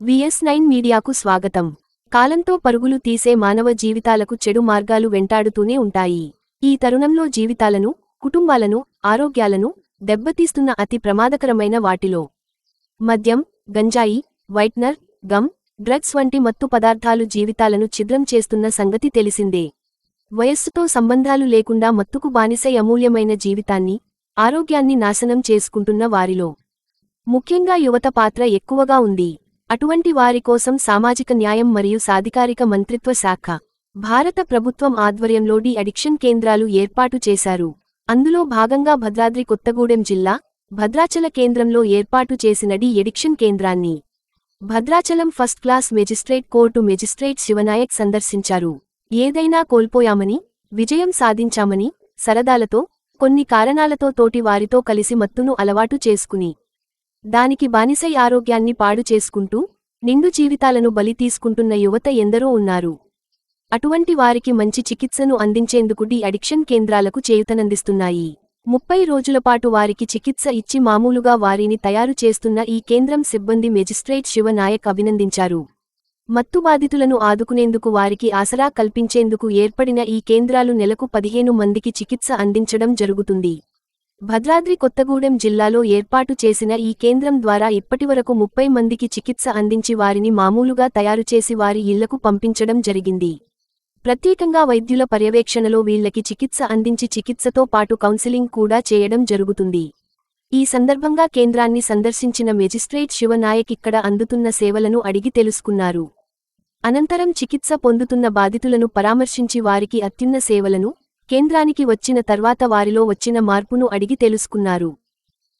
VS9 మీడియాకు స్వాగతం. కాలంతో పరుగులు తీసే మానవ జీవితాలకు చెడు మార్గాలు వెంటాడుతూనే ఉంటాయి. ఈ తరుణంలో జీవితాలను, కుటుంబాలను, ఆరోగ్యాలను దెబ్బతీస్తున్న అతి ప్రమాదకరమైన వాటిలో మద్యం, గంజాయి, వైట్నర్, గమ్, డ్రగ్స్ వంటి మత్తు పదార్థాలు జీవితాలను ఛిద్రం చేస్తున్న సంగతి తెలిసిందే. వయస్సుతో సంబంధాలు లేకుండా మత్తుకు బానిసై అమూల్యమైన జీవితాన్ని, ఆరోగ్యాన్ని నాశనం చేసుకుంటున్న వారిలో ముఖ్యంగా యువత పాత్ర ఎక్కువగా ఉంది. అటువంటి వారి కోసం సామాజిక న్యాయం మరియు సాధికారిక మంత్రిత్వ శాఖ, భారత ప్రభుత్వం ఆధ్వర్యంలో డి అడిక్షన్ కేంద్రాలు ఏర్పాటు చేశారు. అందులో భాగంగా భద్రాద్రి కొత్తగూడెం జిల్లా, భద్రాచల కేంద్రంలో ఏర్పాటు చేసిన డి అడిక్షన్ కేంద్రాన్ని Bhadrachalam first class magistrate court magistrate Shiva Nayak సందర్శించారు. ఏదైనా కోల్పోయామని, విజయం సాధించామని, సరదాలతో, కొన్ని కారణాలతో తోటి వారితో కలిసి మత్తును అలవాటు చేసుకుని దానికి బానిసై ఆరోగ్యాన్ని పాడు చేసుకుంటూ, నిండు జీవితాలను బలి తీసుకుంటున్న యువత ఎందరో ఉన్నారు. అటువంటి వారికి మంచి చికిత్సను అందించేందుకు డి అడిక్షన్ కేంద్రాలకు చేయూతనందిస్తున్నాయి. 30 రోజులపాటు వారికి చికిత్స ఇచ్చి మామూలుగా వారిని తయారు చేస్తున్న ఈ కేంద్రం సిబ్బంది మెజిస్ట్రేట్ శివనాయక్ అభినందించారు. మత్తు బాధితులను ఆదుకునేందుకు వారికి ఆసరా కల్పించేందుకు ఏర్పడిన ఈ కేంద్రాలు నెలకు 15 మందికి చికిత్స అందించడం జరుగుతుంది. భద్రాద్రి కొత్తగూడెం జిల్లాలో ఏర్పాటు చేసిన ఈ కేంద్రం ద్వారా ఇప్పటివరకు 30 మందికి చికిత్స అందించి వారిని మామూలుగా తయారుచేసి వారి ఇళ్లకు పంపించడం జరిగింది. ప్రత్యేకంగా వైద్యుల పర్యవేక్షణలో వీళ్లకి చికిత్స అందించి చికిత్సతో పాటు కౌన్సిలింగ్ కూడా చేయడం జరుగుతుంది. ఈ సందర్భంగా కేంద్రాన్ని సందర్శించిన మెజిస్ట్రేట్ శివనాయక్ ఇక్కడ అందుతున్న సేవలను అడిగి తెలుసుకున్నారు. అనంతరం చికిత్స పొందుతున్న బాధితులను పరామర్శించి వారికి అత్యున్న సేవలను, కేంద్రానికి వచ్చిన తర్వాత వారిలో వచ్చిన మార్పును అడిగి తెలుసుకున్నారు.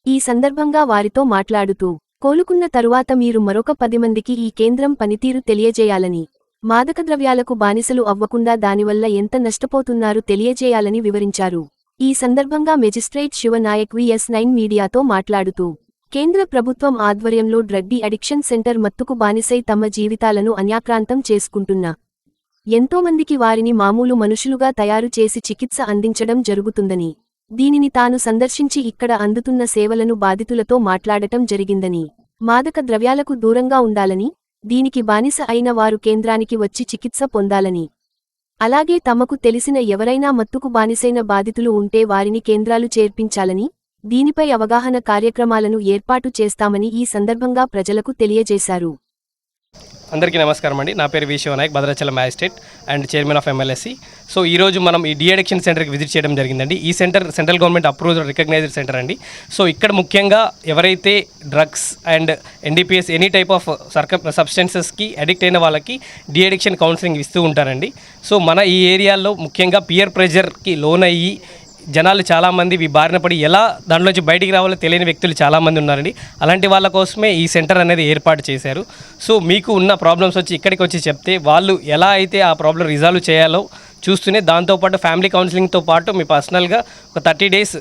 ఈ సందర్భంగా వారితో మాట్లాడుతూ, కోలుకున్న తరువాత మీరు మరొక 10 మందికి ఈ కేంద్రం పనితీరు తెలియజేయాలని, మాదకద్రవ్యాలకు బానిసలు అవ్వకుండా దానివల్ల ఎంత నష్టపోతున్నారు తెలియజేయాలని వివరించారు. ఈ సందర్భంగా మెజిస్ట్రేట్ శివనాయక్ VS9 మీడియాతో మాట్లాడుతూ, కేంద్ర ప్రభుత్వం ఆధ్వర్యంలో డ్రగ్ డి అడిక్షన్ సెంటర్ మత్తుకు బానిసై తమ జీవితాలను అన్యాక్రాంతం చేసుకుంటున్న ఎంతోమందికి వారిని మామూలు మనుషులుగా తయారు చేసి చికిత్స అందించడం జరుగుతుందని, దీనిని తాను సందర్శించి ఇక్కడ అందుతున్న సేవలను బాధితులతో మాట్లాడటం జరిగిందని, మాదక ద్రవ్యాలకు దూరంగా ఉండాలని, దీనికి బానిస అయిన వారు కేంద్రానికి వచ్చి చికిత్స పొందాలని, అలాగే తమకు తెలిసిన ఎవరైనా మత్తుకు బానిసైన బాధితులు ఉంటే వారిని కేంద్రాలు చేర్పించాలని, దీనిపై అవగాహన కార్యక్రమాలను ఏర్పాటు చేస్తామని ఈ సందర్భంగా ప్రజలకు తెలియజేశారు. అందరికీ నమస్కారం అండి. నా పేరు Shiva Nayak, Bhadrachalam magistrate and chairman of MLSC. So ఈరోజు మనం ఈ డి అడిక్షన్ సెంటర్కి విజిట్ చేయడం జరిగిందండి. ఈ centre central government approved recognised centre అండి. సో ఇక్కడ ముఖ్యంగా ఎవరైతే drugs and NDPS any type of సబ్స్టెన్సెస్కి అడిక్ట్ అయిన వాళ్ళకి డి అడిక్షన్ కౌన్సిలింగ్ ఇస్తూ ఉంటారండి. సో మన ఈ ఏరియాలో ముఖ్యంగా పియర్ ప్రెజర్కి లోన్ అయ్యి జనాలు చాలామంది బారిన పడి ఎలా దాంట్లోంచి బయటికి రావాలో తెలియని వ్యక్తులు చాలామంది ఉన్నారండి. అలాంటి వాళ్ళ కోసమే ఈ సెంటర్ అనేది ఏర్పాటు చేశారు. సో మీకు ఉన్న ప్రాబ్లమ్స్ వచ్చి ఇక్కడికి వచ్చి చెప్తే వాళ్ళు ఎలా అయితే ఆ ప్రాబ్లం రిజాల్వ్ చేయాలో చూస్తూనే దాంతోపాటు ఫ్యామిలీ కౌన్సిలింగ్తో పాటు మీ పర్సనల్గా ఒక 30 days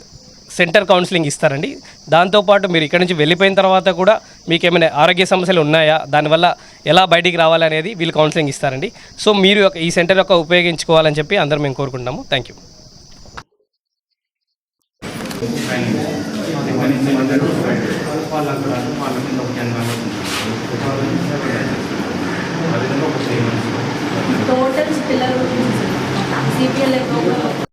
సెంటర్ కౌన్సిలింగ్ ఇస్తారండి. దాంతోపాటు మీరు ఇక్కడ నుంచి వెళ్ళిపోయిన తర్వాత కూడా మీకు ఏమైనా ఆరోగ్య సమస్యలు ఉన్నాయా, దానివల్ల ఎలా బయటికి రావాలనేది వీళ్ళు కౌన్సిలింగ్ ఇస్తారండి. సో మీరు ఈ సెంటర్ యొక్క ఉపయోగించుకోవాలని చెప్పి అందరూ మేము కోరుకుంటున్నాము. Thank you. టోటల్ పిల్లలు CPL